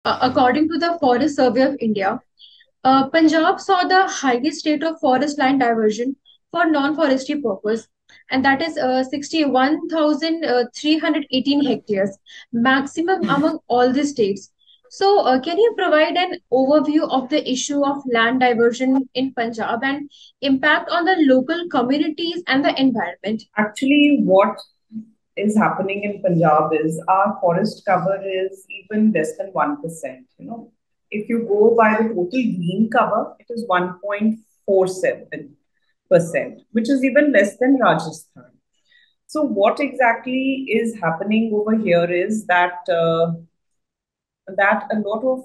According to the Forest Survey of India, Punjab saw the highest rate of forest land diversion for non-forestry purpose, and that is 61,318 hectares, maximum among all the states. So, can you provide an overview of the issue of land diversion in Punjab and impact on the local communities and the environment? Actually, what is happening in Punjab is our forest cover is even less than 1%. If you go by the total green cover, it is 1.47%, which is even less than Rajasthan. So, what exactly is happening over here is that a lot of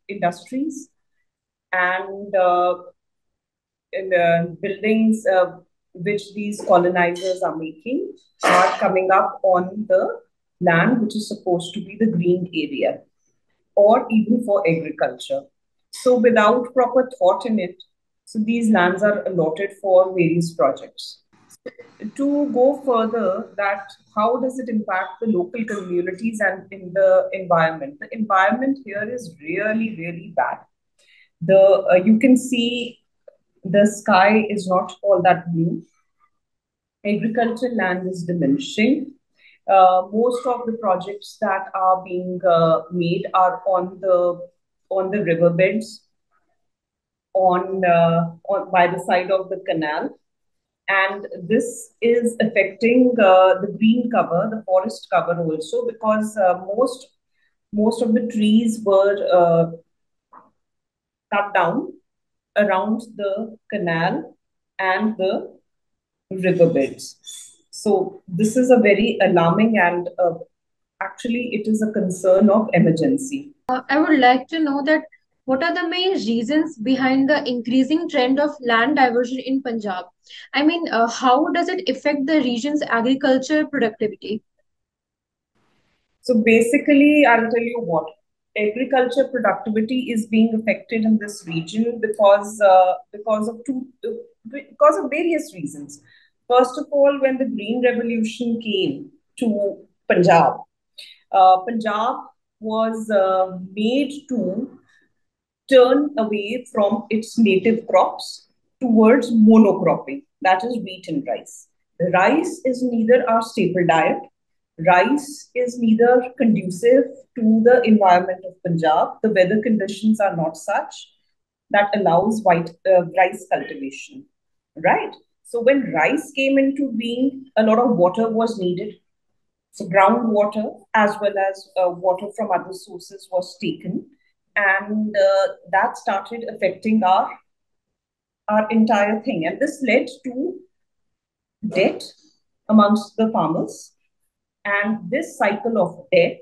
industries and buildings which these colonizers are making are coming up on the land which is supposed to be the green area or even for agriculture. So, without proper thought in it, so these lands are allotted for various projects. To go further, that how does it impact the local communities and in the environment? The environment here is really, really bad. The You can see the sky is not all that blue. Agricultural land is diminishing. Most of the projects that are being made are on the riverbeds, on by the side of the canal, and this is affecting the green cover, the forest cover also, because most of the trees were cut down around the canal and the riverbeds. So this is a very alarming and actually it is a concern of emergency. I would like to know that what are the main reasons behind the increasing trend of land diversion in Punjab? I mean, how does it affect the region's agriculture productivity? So basically, I'll tell you what agriculture productivity is being affected in this region because of various reasons. First of all, when the Green Revolution came to Punjab, Punjab was made to turn away from its native crops towards monocropping, that is wheat and rice. Rice is neither our staple diet, rice is neither conducive to the environment of Punjab. The weather conditions are not such that allows rice cultivation, right? So when rice came into being, a lot of water was needed. So groundwater as well as water from other sources was taken, and that started affecting our entire thing, and this led to debt amongst the farmers. And this cycle of debt,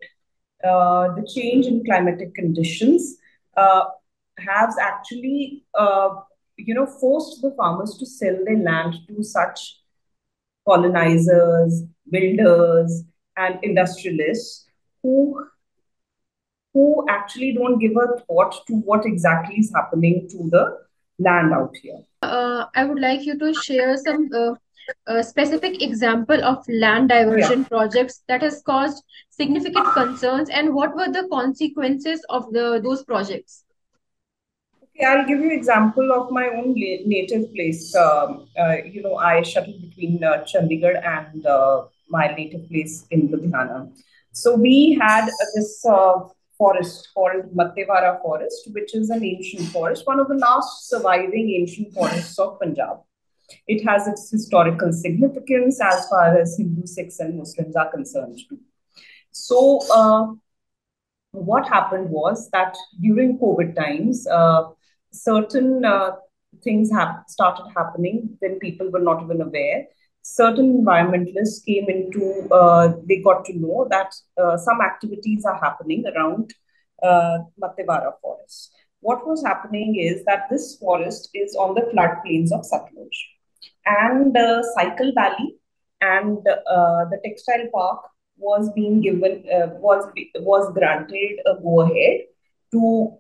the change in climatic conditions, uh, has actually forced the farmers to sell their land to such colonizers, builders, and industrialists who actually don't give a thought to what exactly is happening to the land out here. I would like you to share some specific example of land Yeah. diversion projects that has caused significant concerns and what were the consequences of those projects. Okay, I'll give you example of my own native place. I shuttle between Chandigarh and my native place in Ludhiana. So we had this forest called Mattewara Forest, which is an ancient forest, one of the last surviving ancient forests of Punjab. It has its historical significance as far as Hindu, Sikhs, and Muslims are concerned too. So, what happened was that during COVID times, certain things started happening when people were not even aware. Certain environmentalists came into, they got to know that some activities are happening around Matevara forest. What was happening is that this forest is on the floodplains of Satluj, and Cycle Valley and the textile park was granted a go ahead to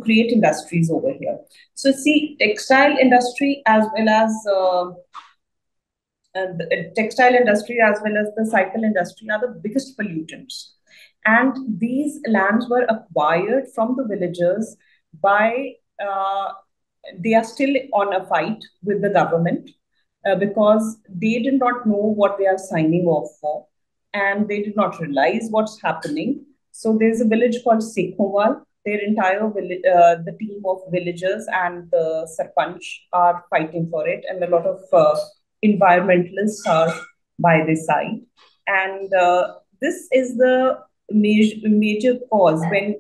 create industries over here. So see, textile industry as well as the textile industry as well as the cycle industry are the biggest pollutants. And these lands were acquired from the villagers by, uh, they are still on a fight with the government because they did not know what they are signing off for, and they did not realize what's happening. So there's a village called Sekhowal. Their entire village, the team of villagers and the sarpanch are fighting for it, and a lot of environmentalists are by this side. And this is the major cause when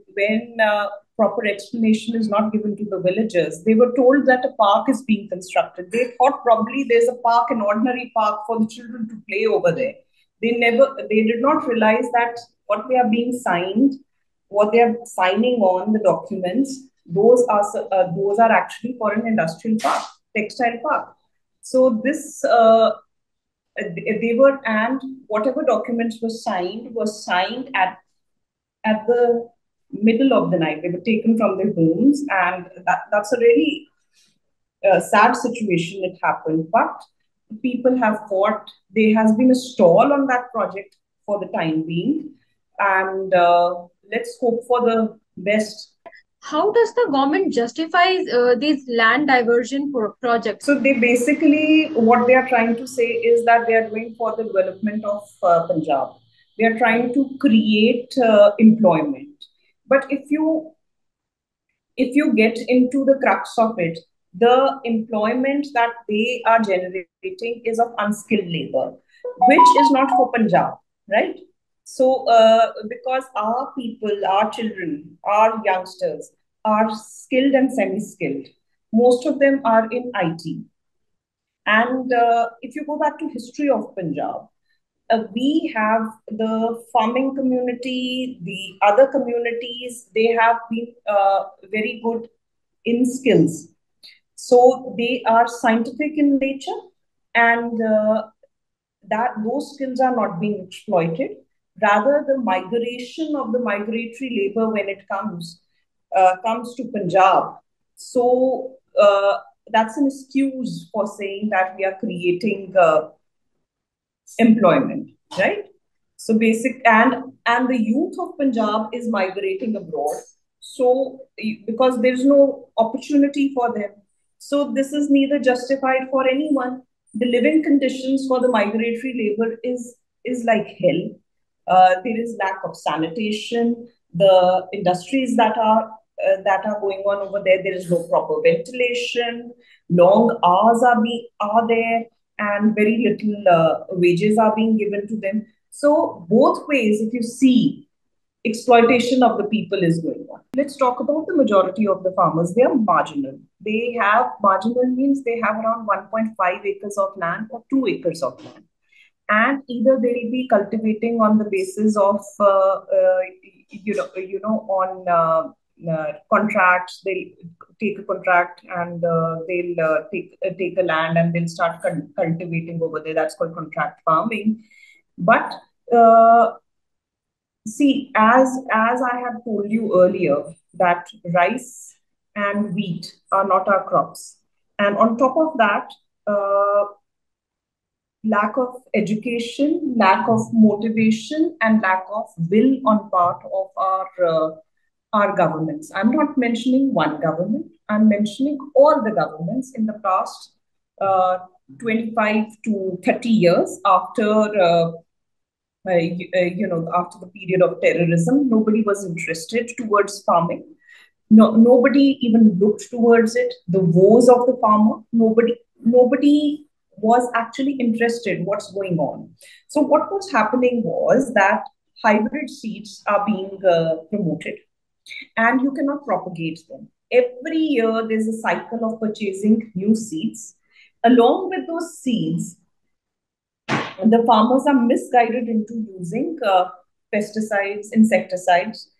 proper explanation is not given to the villagers. They were told that a park is being constructed. They thought probably there's a park, an ordinary park for the children to play over there. They did not realize that what they are being signed, what they are signing on the documents, those are actually for an industrial park, textile park. So this they were, and whatever documents were signed at the middle of the night. They were taken from their homes, and that's a really sad situation. It happened, but people have fought. There has been a stall on that project for the time being, and let's hope for the best. How does the government justify these land diversion projects? So they basically, what they are trying to say is that they are doing for the development of Punjab. They are trying to create employment. But if you get into the crux of it, the employment that they are generating is of unskilled labor, which is not for Punjab, right? So, because our people, our children, our youngsters are skilled and semi skilled, most of them are in IT. And if you go back to history of Punjab, we have the farming community, the other communities, they have been very good in skills. So they are scientific in nature, and that those skills are not being exploited. Rather, the migration of the migratory labor when it comes to Punjab. So that's an excuse for saying that we are creating employment, right? So basic, and the youth of Punjab is migrating abroad. So because there's no opportunity for them, so this is neither justified for anyone. The living conditions for the migratory labor is like hell. There is lack of sanitation. The industries that are going on over there, there is no proper ventilation. Long hours are there, and very little wages are being given to them. So both ways, if you see, exploitation of the people is going on. Let's talk about the majority of the farmers. They are marginal. They have marginal means they have around 1.5 acres of land or 2 acres of land, and either they'll be cultivating on the basis of on contracts. They'll take a contract, and they'll take a land and they'll start cultivating over there. That's called contract farming. But see, as I have told you earlier, that rice and wheat are not our crops, and on top of that, lack of education, lack of motivation, and lack of will on part of our governments. I'm not mentioning one government. I'm mentioning all the governments in the past uh, 25 to 30 years after. After the period of terrorism, nobody was interested towards farming. No, nobody even looked towards it. The woes of the farmer, nobody was actually interested what's going on. So what was happening was that hybrid seeds are being promoted, and you cannot propagate them. Every year there's a cycle of purchasing new seeds. Along with those seeds, the farmers are misguided into using pesticides, insecticides,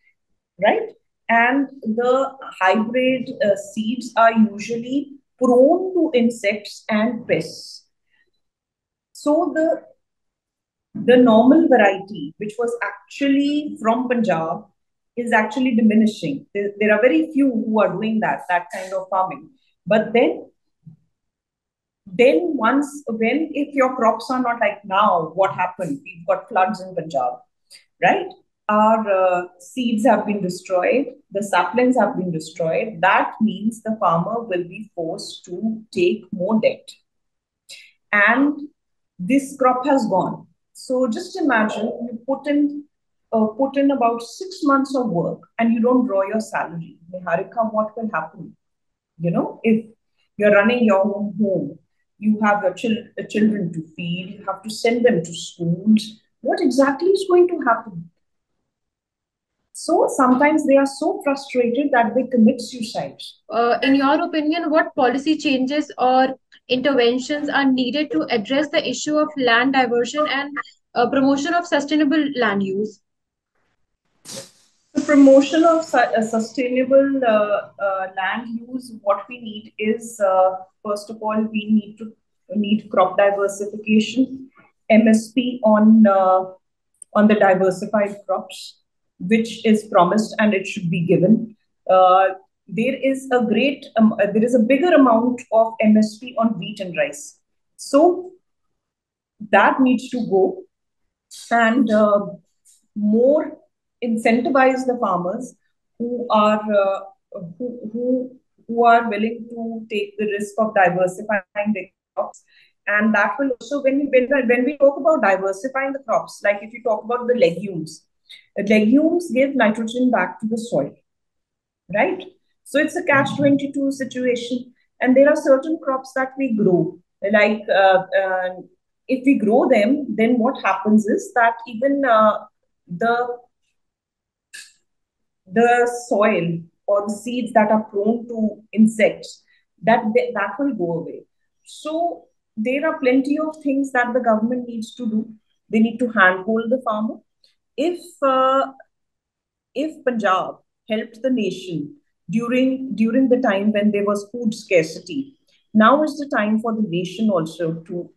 right? And the hybrid seeds are usually prone to insects and pests. So the normal variety, which was actually from Punjab, is actually diminishing. There are very few who are doing that kind of farming. But then once when if your crops are not like now, what happened? We've got floods in Punjab, right? our seeds have been destroyed, the saplings have been destroyed, that means the farmer will be forced to take more debt. And this crop has gone. So just imagine you put in about 6 months of work and you don't draw your salary. Niharika, what will happen? You know, if you're running your own home, you have your children to feed, you have to send them to schools. What exactly is going to happen? So sometimes they are so frustrated that they commit suicide. In your opinion, what policy changes or interventions are needed to address the issue of land diversion and promotion of sustainable land use? The promotion of sustainable land use, what we need is, first of all, we need crop diversification, MSP on the diversified crops, which is promised and it should be given. Uh, there is a bigger amount of MSP on wheat and rice, so that needs to go, and more incentivize the farmers who are who are willing to take the risk of diversifying their crops. And that will also, when we talk about diversifying the crops, like if you talk about the legumes give nitrogen back to the soil, right? So it's a catch-22 situation. And there are certain crops that we grow, like if we grow them, then what happens is that even the the soil or the seeds that are prone to insects, that will go away. So there are plenty of things that the government needs to do. They need to handhold the farmer. If Punjab helped the nation during the time when there was food scarcity, now is the time for the nation also to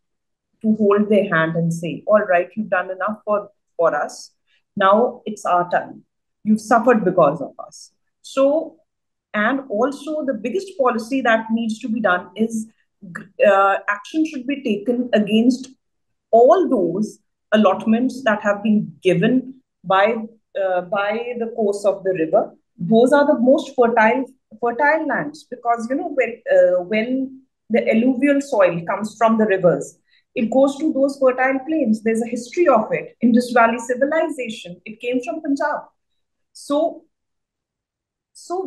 hold their hand and say, all right, you've done enough for us. Now it's our time. You've suffered because of us. So, and also the biggest policy that needs to be done is action should be taken against all those allotments that have been given by the course of the river. Those are the most fertile lands, because you know when the alluvial soil comes from the rivers, it goes to those fertile plains. There's a history of it. Indus Valley civilization, it came from Punjab. So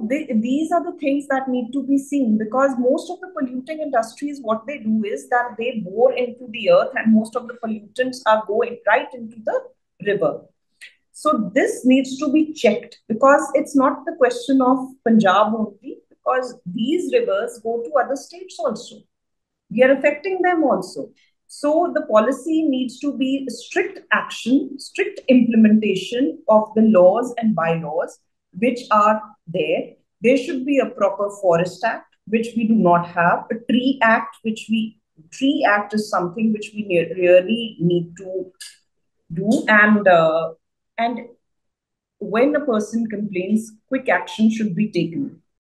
these are the things that need to be seen, because most of the polluting industries, what they do is that they bore into the earth, and most of the pollutants are going right into the river. So this needs to be checked, because it's not the question of Punjab only, because these rivers go to other states also. We are affecting them also. So the policy needs to be strict action, strict implementation of the laws and bylaws which are there. There should be a proper forest act, which we do not have. A tree act, tree act is something which we really need to do. And when a person complains, quick action should be taken.